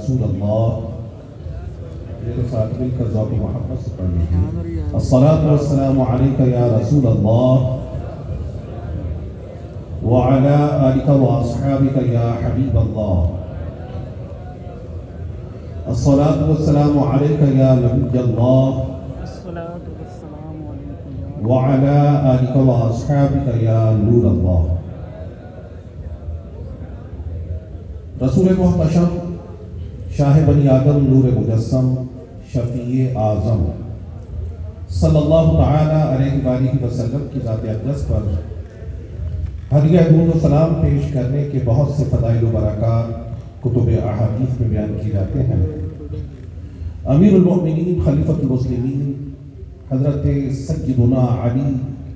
رسول اللہ. میرے ساتھ مل کر ذوق محبت سے پڑھ لیجیے. الصلاۃ والسلام علیک یا رسول اللہ وعلی آلک واصحابک یا حبیب اللہ. الصلاۃ والسلام علیک یا نبی اللہ وعلی آلک واصحابک یا نور اللہ. رسول محتشم، شاہ بنی آدم، نور مجسم، شفیع اعظم صلی اللہ تعالی علیہ وآلہ وسلم کی ذات اقدس پر ہدیہ درود و سلام پیش کرنے کے بہت سے فضائل و برکات کتب احادیث میں بیان کیے جاتے ہیں. امیر المؤمنین خلیفۃ المسلمین حضرت سیدنا علی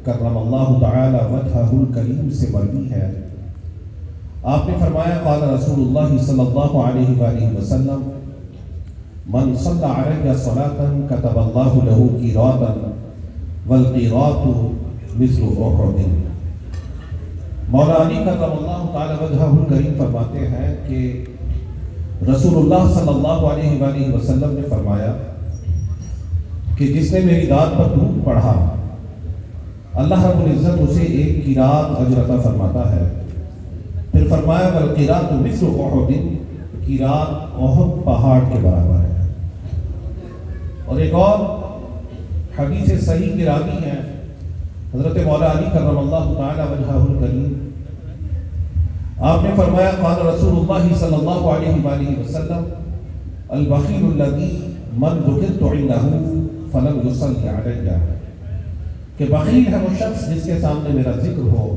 کرم اللہ تعالی وجہہ الکریم سے مروی ہے. آپ نے فرمایا قال رسول اللہ صلی اللہ علیہ وآلہ وسلم من صلی علیہ صلاۃ کتب اللہ له قیراطا والقیراط مثل احد. مولا علی کرم اللہ تعالی وجہہ الکریم فرماتے ہیں کہ رسول اللہ صلی اللہ علیہ وآلہ وسلم نے فرمایا کہ جس نے میری ذات پر درود پڑھا اللہ رب العزت اسے ایک قیراط اجر عطا فرماتا ہے. پھر فرمایا والقیراط مثل احد، قیراط احد پہاڑ کے برابر ہے. اور ایک اور حدیث صحیح کے راوی ہیں حضرت مولا علی کرم اللہ تعالی وجہہ الکریم. آپ نے فرمایا قال رسول اللہ صلی اللہ علیہ وآلہ وسلم البخیل الذی من ذکرت عنده فلم یصلی علیہ، کہ بخیل ہے وہ شخص جس کے سامنے میرا ذکر ہو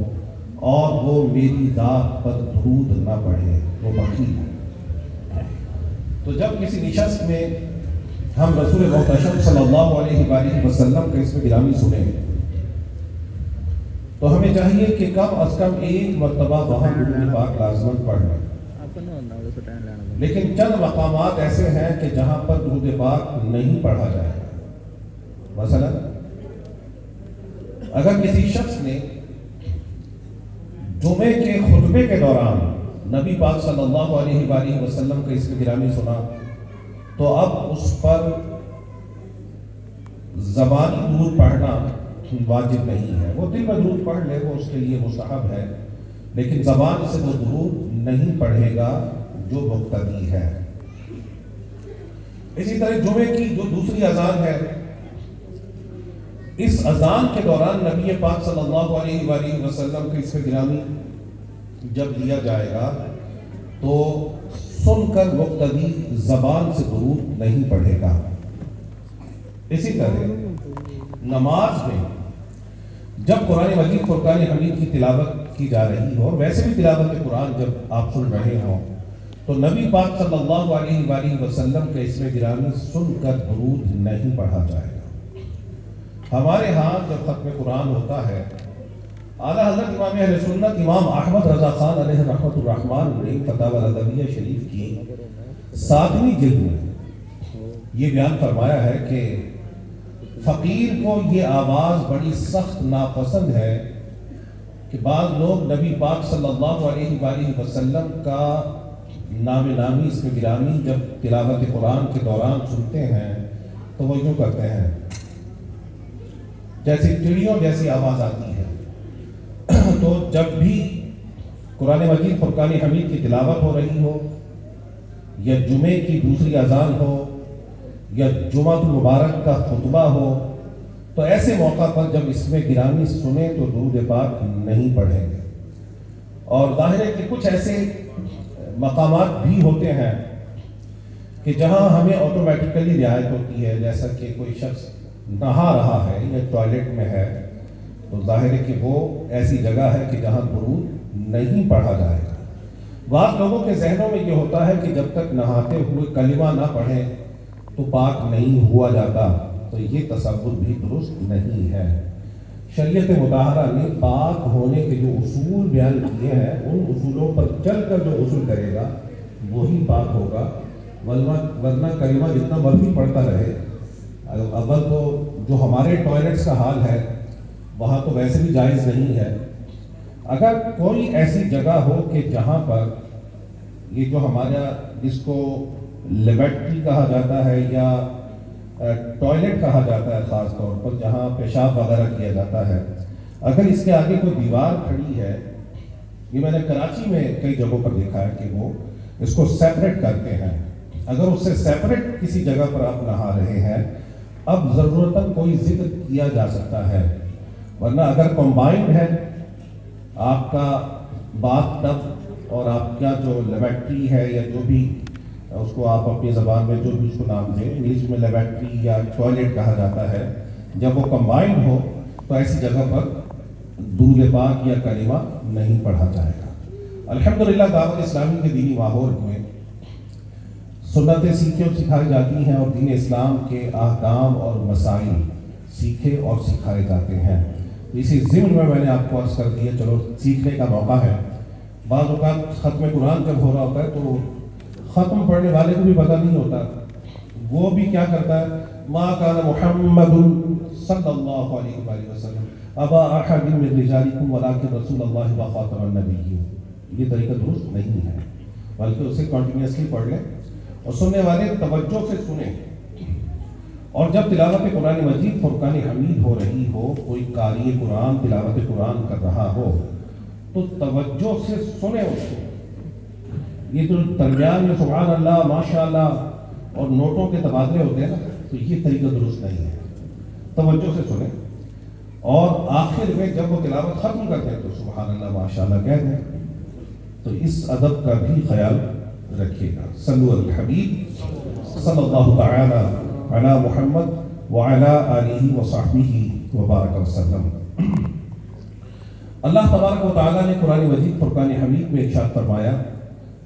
اور وہ میری ذات پر درود نہ پڑھے، وہ بخیل ہے. تو جب کسی نشست میں ہم رسول محتشم صلی اللہ علیہ وآلہ وسلم کا اسم گرامی سنیں تو ہمیں چاہیے کہ کم از کم ایک مرتبہ وہاں درود پاک لازماً پڑھ لیں. لیکن چند مقامات ایسے ہیں کہ جہاں پر درود پاک نہیں پڑھا جائے گا. مثلا اگر کسی شخص نے جمعے کے خطبے کے دوران نبی پاک صلی اللہ علیہ وآلہ وسلم کا اسم گرامی سنا تو اب اس پر زبانی درود پڑھنا واجب نہیں ہے. وہ دل میں درود پڑھ لے، وہ اس کے لیے مستحب ہے، لیکن زبان سے وہ درود نہیں پڑھے گا جو مقتدی ہے. اسی طرح جمعے کی جو دوسری اذان ہے، اس اذان کے دوران نبی پاک صلی اللہ علیہ وآلہ وسلم کا اسم گرامی جب دیا جائے گا تو سن کر مقتدی زبان سے درود نہیں پڑھے گا. اسی طرح نماز میں جب قرآن مجید فرقان حمید کی تلاوت کی جا رہی ہو، اور ویسے بھی تلاوت قرآن جب آپ سن رہے ہوں، تو نبی پاک صلی اللہ علیہ وآلہ وسلم کا اسم گرامی سن کر درود نہیں پڑھا جائے گا. ہمارے ہاں جب ختم قرآن ہوتا ہے، اعلیٰ حضرت امام اہل سنت امام احمد رضا خان علیہ رحمۃ الرحمن نے فتاوی رضویہ شریف کی 7ویں جلد میں یہ بیان فرمایا ہے کہ فقیر کو یہ آواز بڑی سخت ناپسند ہے کہ بعض لوگ نبی پاک صلی اللہ علیہ وآلہ وسلم کا نام نامی اسم گرامی جب تلاوت قرآن کے دوران سنتے ہیں تو وہ یوں کرتے ہیں جیسے چڑیوں جیسی آواز آتی ہے. تو جب بھی قرآن مجید فرقان حمید کی تلاوت ہو رہی ہو یا جمعے کی دوسری اذان ہو یا جمعہ المبارک کا خطبہ ہو تو ایسے موقع پر جب اسم گرامی سنیں تو درود پاک نہیں پڑھیں گے. اور ظاہر ہے کہ کچھ ایسے مقامات بھی ہوتے ہیں کہ جہاں ہمیں آٹومیٹیکلی رعایت ہوتی ہے، جیسا کہ کوئی شخص نہا رہا ہے یا ٹوائلٹ میں ہے تو ظاہر ہے کہ وہ ایسی جگہ ہے کہ جہاں درود نہیں پڑھا جائے گا. بعض لوگوں کے ذہنوں میں یہ ہوتا ہے کہ جب تک نہاتے ہوئے کلمہ نہ پڑھیں تو پاک نہیں ہوا جاتا، تو یہ تصور بھی درست نہیں ہے. شریعت مطہرہ نے پاک ہونے کے جو اصول بیان کیے ہیں ان اصولوں پر چل کر جو غسل کرے گا وہی پاک ہوگا، ورنہ کلمہ جتنا مرضی پڑھتا رہے. اول تو جو ہمارے ٹوائلٹس کا حال ہے وہاں تو ویسے بھی جائز نہیں ہے. اگر کوئی ایسی جگہ ہو کہ جہاں پر یہ جو ہمارا جس کو لیبارٹری کہا جاتا ہے یا ٹوائلٹ کہا جاتا ہے، خاص طور پر جہاں پیشاب وغیرہ کیا جاتا ہے، اگر اس کے آگے کوئی دیوار کھڑی ہے، یہ میں نے کراچی میں کئی جگہوں پر دیکھا ہے کہ وہ اس کو سیپریٹ کرتے ہیں، اگر اس سے سیپریٹ کسی جگہ پر آپ نہا رہے ہیں، اب ضرورتاً کوئی ذکر کیا جا سکتا ہے، ورنہ اگر کمبائنڈ ہے آپ کا باتھ ٹب اور آپ کا جو لیبارٹری ہے یا جو بھی اس کو آپ اپنی زبان میں جو بھی اس کو نام دیں، انگلش میں لیبارٹری یا ٹوائلٹ کہا جاتا ہے، جب وہ کمبائنڈ ہو تو ایسی جگہ پر درود پاک یا کلمہ نہیں پڑھا جائے گا۔ الحمدللہ دعوت اسلامی کے دینی ماحول میں سنتیں سیکھی اور سکھائی جاتی ہیں، اور دین اسلام کے احکام اور مسائل سیکھے اور سکھائے جاتے ہیں۔ اسی ضمن میں نے آپ کو عرض کر دیا، چلو سیکھنے کا موقع ہے۔ بعض اوقات ختم قرآن جب ہو رہا ہوتا ہے تو ختم پڑھنے والے کو بھی پتہ نہیں ہوتا، وہ بھی کیا کرتا ہے، ما کان محمد صلی اللہ علیہ وآلہ وسلم ابا احد من رجالکم ولکن رسول اللہ وخاتم النبیین۔ یہ طریقہ درست نہیں ہے، بلکہ اسے کنٹینیوسلی پڑھ لیں اور سننے والے توجہ سے سنیں، اور جب تلاوت قرآن مجید فرقان حمید ہو رہی ہو، کوئی قاری قرآن تلاوت قرآن کر رہا ہو تو توجہ سے سنیں اس کو۔ یہ تو درمیان میں سبحان اللہ ماشاء اللہ اور نوٹوں کے تبادلے ہوتے ہیں نا، تو یہ طریقہ درست نہیں ہے، توجہ سے سنیں، اور آخر میں جب وہ تلاوت ختم کرتے ہیں تو سبحان اللہ ماشاء اللہ کہہ دیں۔ تو اس ادب کا بھی خیال رکھیے گا۔ صلو علی الحبیب صلی اللہ تعالی علی محمد وعلی آلہ وصحبہ وبارک وسلم۔ اللہ تبارک و تعالیٰ نے قرآن مجید فرقان حمید میں ارشاد فرمایا،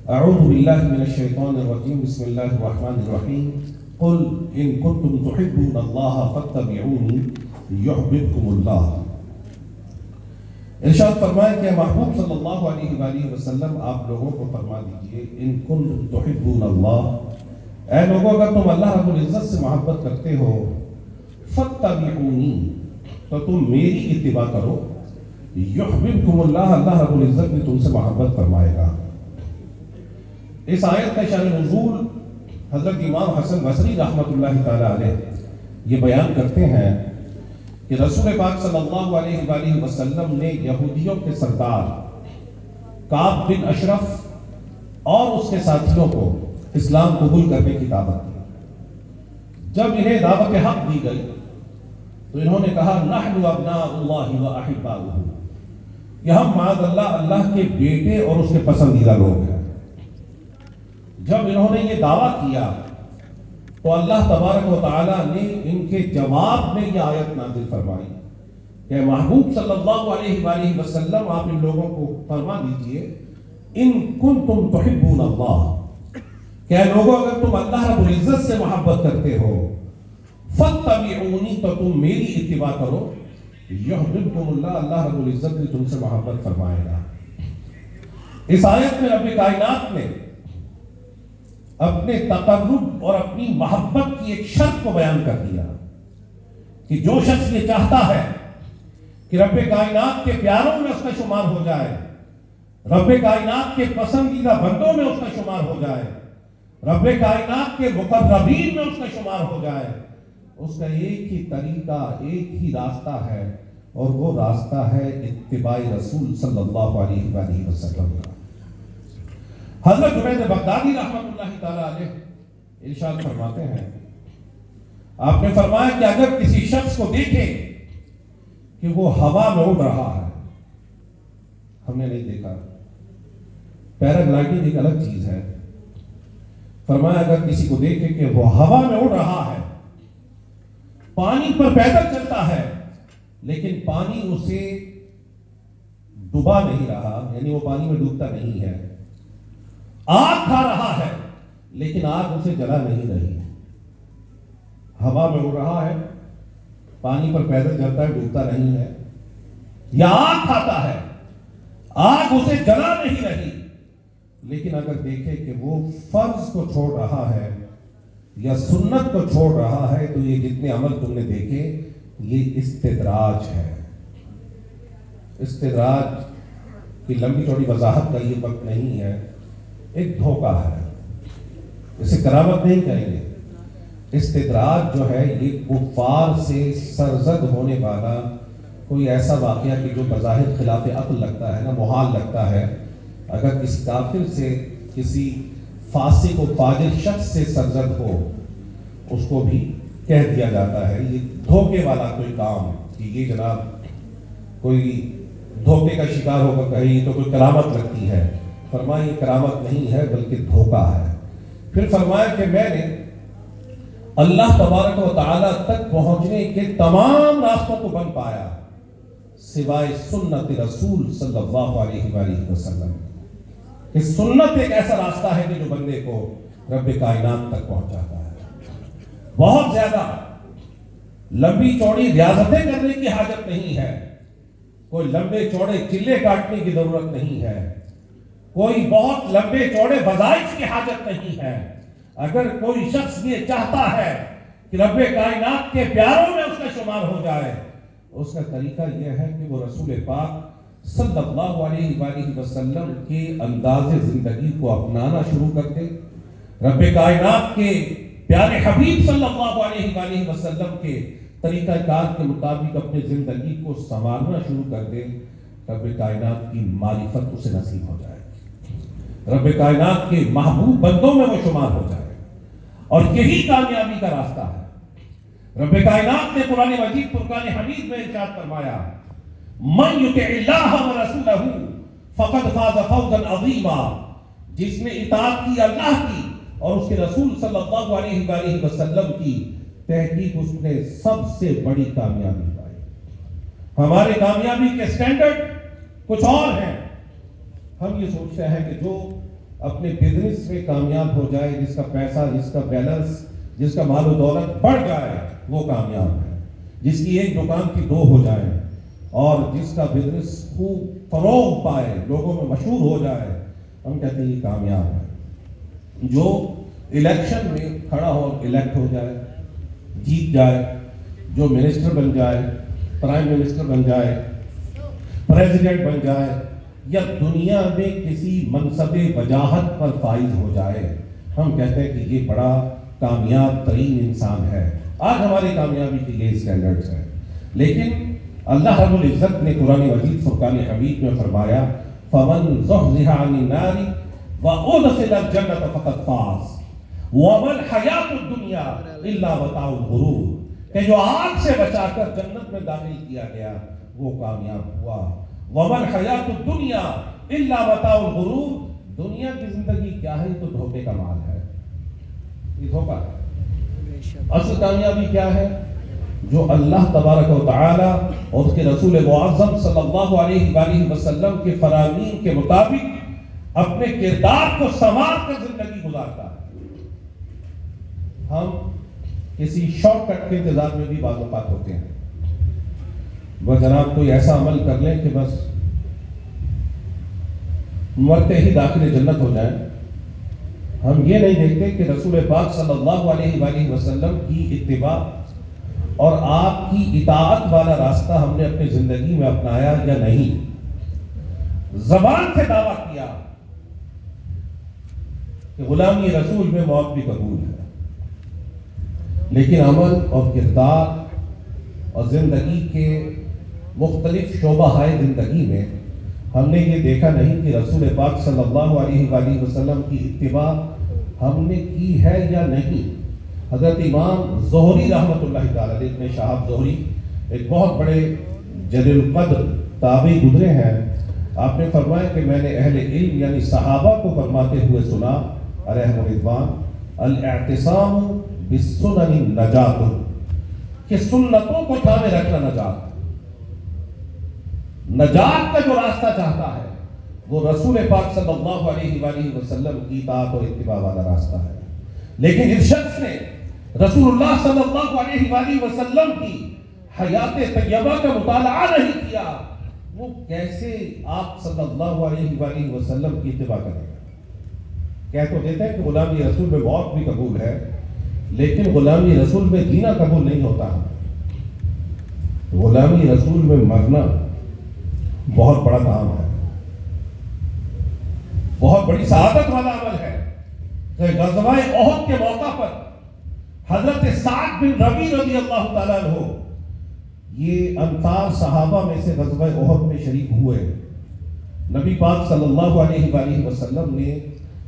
اعوذ باللہ من الشیطان الرجیم، بسم اللہ الرحمن الرحیم، قل ان کنتم تحبون اللہ فاتبعونی یحببکم اللہ۔ ارشاد فرمایا کہ محبوب صلی اللہ علیہ وآلہ وسلم آپ لوگوں کو فرما دیجئے، ان کنتم تحبون اللہ، اے لوگوں اگر تم اللہ رب العزت سے محبت کرتے ہو، فاتبعونی تو تم میری اتباع کرو، یحببکم اللہ، اللہ رب العزت بھی تم سے محبت فرمائے گا۔ اس آیت کا شان نزول حضرت امام حسن بصری رحمۃ اللہ تعالی علیہ یہ بیان کرتے ہیں کہ رسول پاک صلی اللہ علیہ وآلہ وسلم نے یہودیوں کے سردار کعب بن اشرف اور اس کے ساتھیوں کو اسلام قبول کرنے کی دعوت دی۔ جب انہیں دعوت حق دی گئی تو انہوں نے کہا، نحن ابناء اللہ و احباؤہ، یہ ہم معاذ اللہ اللہ کے بیٹے اور اس کے پسندیدہ لوگ ہیں۔ جب انہوں نے یہ دعویٰ کیا تو اللہ تبارک و تعالیٰ نے ان کے جواب میں یہ آیت نازل فرمائی کہ محبوب صلی اللہ علیہ وآلہ وسلم آپ ان لوگوں کو فرما دیجئے، ان کنتم تحبون اللہ، کہ لوگوں اگر تم اللہ رب العزت سے محبت کرتے ہو، فاتبعونی تو تم میری اتباع کرو، یحببکم اللہ، اللہ رب العزت بھی تم سے محبت فرمائے گا۔ اس آیت میں رب کائنات نے اپنے تقرب اور اپنی محبت کی ایک شرط کو بیان کر دیا کہ جو شخص یہ چاہتا ہے کہ رب کائنات کے پیاروں میں اس کا شمار ہو جائے، رب کائنات کے پسندیدہ بندوں میں اس کا شمار ہو جائے، رب کائنات کے مقربین میں اس کا شمار ہو جائے، اس کا ایک ہی طریقہ، ایک ہی راستہ ہے، اور وہ راستہ ہے اتباع رسول صلی اللہ علیہ وآلہ وسلم کا۔ حضرت جنید بغدادی رحمۃ اللہ تعالیٰ علیہ ارشاد فرماتے ہیں، آپ نے فرمایا کہ اگر کسی شخص کو دیکھے کہ وہ ہوا میں اڑ رہا ہے، ہم نے نہیں دیکھا، پیراگلائڈنگ ایک الگ چیز ہے، فرمایا اگر کسی کو دیکھے کہ وہ ہوا میں اڑ رہا ہے، پانی پر پیدل چلتا ہے، لیکن پانی اسے ڈبا نہیں رہا، یعنی وہ پانی میں ڈوبتا نہیں ہے، آگ کھا رہا ہے لیکن آگ اسے جلا نہیں رہی ہے، ہوا میں اڑ رہا ہے، پانی پر پیدل چلتا ہے، ڈوبتا نہیں ہے، یا آگ کھاتا ہے، آگ اسے جلا نہیں رہی، لیکن اگر دیکھے کہ وہ فرض کو چھوڑ رہا ہے یا سنت کو چھوڑ رہا ہے، تو یہ جتنے عمل تم نے دیکھے یہ استدراج ہے۔ استدراج کی لمبی چوڑی وضاحت کا یہ وقت نہیں ہے، ایک دھوکہ ہے۔ اسے کرامت نہیں کہیں گے. استدراج جو ہے یہ کفار سے سرزد ہونے والا کوئی ایسا واقعہ کہ جو بظاہر خلاف عقل لگتا ہے نا، محال لگتا ہے، اگر کسی کافر سے، کسی فاسق و فاجر شخص سے سرزد ہو، اس کو بھی کہہ دیا جاتا ہے یہ دھوکے والا کوئی کام کہ یہ جناب کوئی دھوکے کا شکار ہو کر کہیں یہ تو کوئی کرامت لگتی ہے. فرمایا یہ کرامت نہیں ہے بلکہ دھوکہ ہے. پھر فرمایا کہ میں نے اللہ تبارک و تعالی تک پہنچنے کے تمام راستوں کو بند پایا سوائے سنت رسول صلی اللہ علیہ وآلہ وسلم. کہ سنت ایک ایسا راستہ ہے کہ جو بندے کو رب کائنات تک پہنچاتا ہے. بہت زیادہ لمبی چوڑی ریاضتیں کرنے کی حاجت نہیں ہے، کوئی لمبے چوڑے چلے کاٹنے کی ضرورت نہیں ہے، کوئی بہت لمبے چوڑے وظائف کی حاجت نہیں ہے. اگر کوئی شخص یہ چاہتا ہے کہ رب کائنات کے پیاروں میں اس کا شمار ہو جائے، اس کا طریقہ یہ ہے کہ وہ رسول پاک صلی اللہ علیہ وآلہ وسلم کے انداز زندگی کو اپنانا شروع کر دے، رب کائنات کے پیارے حبیب صلی اللہ علیہ وآلہ وسلم کے طریقہ کار کے مطابق اپنے زندگی کو سنوارنا شروع کر دے. رب کائنات کی معرفت اسے نصیب ہو جائے، رب کائنات کے محبوب بندوں میں وہ شمار ہو جائے، اور یہی کامیابی کا راستہ ہے. رب کائنات نے قرآن مجید فرقان حمید میں ارشاد فرمایا من یطع اللہ ورسولہ فقد فاز فوزا عظیما. جس نے اطاعت کی اللہ کی اور اس کے رسول صلی اللہ علیہ وآلہ وسلم کی، تحقیق اس نے سب سے بڑی کامیابی پائی. ہمارے کامیابی کے سٹینڈرڈ کچھ اور ہیں. ہم یہ سوچتے ہیں کہ جو اپنے بزنس میں کامیاب ہو جائے، جس کا پیسہ، جس کا بیلنس، جس کا مال و دولت بڑھ جائے وہ کامیاب ہے. جس کی ایک دکان کی دو ہو جائے اور جس کا بزنس خوب فروغ پائے، لوگوں میں مشہور ہو جائے، ہم کہتے ہیں یہ کامیاب ہے. جو الیکشن میں کھڑا ہو، الیکٹ ہو جائے، جیت جائے، جو منسٹر بن جائے، پرائم منسٹر بن جائے، پریزیڈنٹ بن جائے، یا دنیا میں کسی منصب وجاہت پر فائز ہو جائے، ہم کہتے ہیں کہ یہ بڑا کامیاب ترین انسان ہے. آج ہماری کامیابی کے یہ اسٹینڈرڈز ہیں. لیکن اللہ رب العزت نے قرآن مجید فرقان حمید میں فرمایا فَمَنْ زُحْزِحَ عَنِ النَّارِ وَأُدْخِلَ الْجَنَّةَ فَقَدْ فَازَ وَمَا الْحَيَاةُ الدُّنْيَا إِلَّا مَتَاعُ الْغُرُورِ. کہ جو آگ سے بچا کر جنت میں داخل کیا گیا وہ کامیاب ہوا. وَمَا الْحَيَاةُ الدُّنْيَا إِلَّا مَتَاعُ الْغُرُورِ. دنیا کی زندگی کیا ہے؟ تو دھوکے کا مال ہے، یہ دھوکہ ہے. اصل کامیابی کیا ہے؟ جو اللہ تبارک و تعالی اور اس کے رسول معظم صلی اللہ علیہ وآلہ وسلم کے فرامین کے مطابق اپنے کردار کو سنوار کر زندگی گزارتا ہے. ہم کسی شارٹ کٹ کے انتظار میں بھی بعض اوقات ہوتے ہیں. وہ جناب کوئی ایسا عمل کر لیں کہ بس مرتے ہی داخل جنت ہو جائیں. ہم یہ نہیں دیکھتے کہ رسول پاک صلی اللہ علیہ وآلہ وسلم کی اتباع اور آپ کی اطاعت والا راستہ ہم نے اپنی زندگی میں اپنایا یا نہیں. زبان سے دعویٰ کیا کہ غلامی رسول میں موت بھی قبول ہے، لیکن عمل اور کردار اور زندگی کے مختلف شعبہ ہائے زندگی میں ہم نے یہ دیکھا نہیں کہ رسول پاک صلی اللہ علیہ وآلہ وسلم کی اتباع ہم نے کی ہے یا نہیں. حضرت امام زہری رحمۃ اللہ تعالی علیہ ابن شہاب زہری ایک بہت بڑے جلیل القدر تابعی گزرے ہیں. آپ نے فرمایا کہ میں نے اہل علم یعنی صحابہ کو فرماتے ہوئے سنا علیہم الرضوان الاعتصام بالسنن نجات، کہ سنتوں کو تھامے رکھنا نجات. نجات کا جو راستہ چاہتا ہے وہ رسول پاک صلی اللہ علیہ وآلہ وسلم کی اطاعت اور اتباع والا راستہ ہے. لیکن جس شخص نے رسول اللہ صلی اللہ علیہ وآلہ وسلم کی حیات طیبہ کا مطالعہ نہیں کیا، وہ کیسے آپ صلی اللہ علیہ وآلہ وسلم کی اتباع کرے گا؟ کہہ تو دیتے ہیں کہ غلامی رسول میں موت بھی قبول ہے، لیکن غلامی رسول میں جینا قبول نہیں ہوتا. غلامی رسول میں مرنا بہت بڑا کام ہے، بہت بڑی سعادت والا عمل ہے. کہ غزوہ احد کے موقع پر حضرت سعد بن ربیع رضی اللہ تعالیٰ عنہ یہ انصار صحابہ میں سے غزوہ احد میں شریک ہوئے. نبی پاک صلی اللہ علیہ وآلہ وسلم نے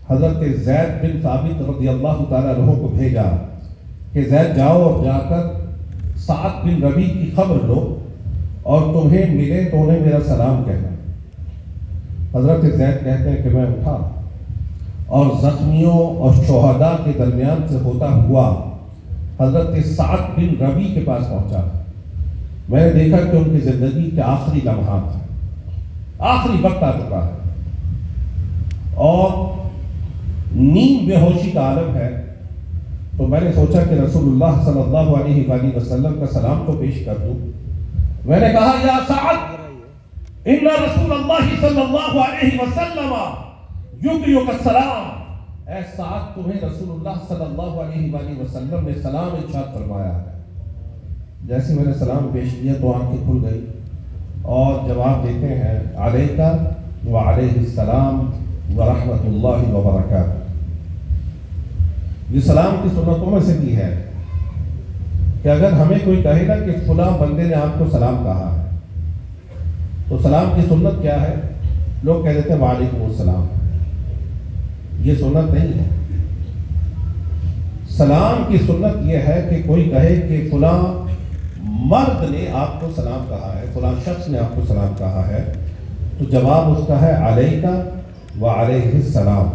حضرت زید بن ثابت رضی اللہ تعالیٰ عنہ کو بھیجا کہ زید جاؤ اور جا کر سعد بن ربیع کی خبر لو اور تمہیں ملے تو انہیں میرا سلام کہنا. حضرت زید کہتے ہیں کہ میں اٹھا اور زخمیوں اور شہداء کے درمیان سے ہوتا ہوا حضرت سعد بن ربیع کے پاس پہنچا. میں نے دیکھا کہ ان کی زندگی کے آخری لمحات ہیں، آخری وقت آ چکا ہے اور نیند بے ہوشی کا عالم ہے. تو میں نے سوچا کہ رسول اللہ صلی اللہ علیہ وآلہ وسلم کا سلام تو پیش کر دوں. میں نے کہا یا سعد ان رسول اللہ صلی اللہ علیہ وسلم یقریک السلام، اے سعد تمہیں رسول اللہ صلی اللہ علیہ وآلہ وسلم نے سلام ارشاد فرمایا ہے. جیسے میں نے سلام پیش کیا تو آنکھیں کھل گئی اور جواب دیتے ہیں علیکہ وعلیہ السلام ورحمۃ اللہ وبرکاتہ. یہ سلام کی سنتوں میں سے بھی ہے کہ اگر ہمیں کوئی کہے گا کہ فلاں بندے نے آپ کو سلام کہا ہے تو سلام کی سنت کیا ہے؟ لوگ کہہ دیتے ہیں وعلیکم السلام. یہ سنت نہیں ہے. سلام کی سنت یہ ہے کہ کوئی کہے کہ فلاں مرد نے آپ کو سلام کہا ہے، فلاں شخص نے آپ کو سلام کہا ہے، تو جواب اس کا ہے علیکہ وعلیہ السلام.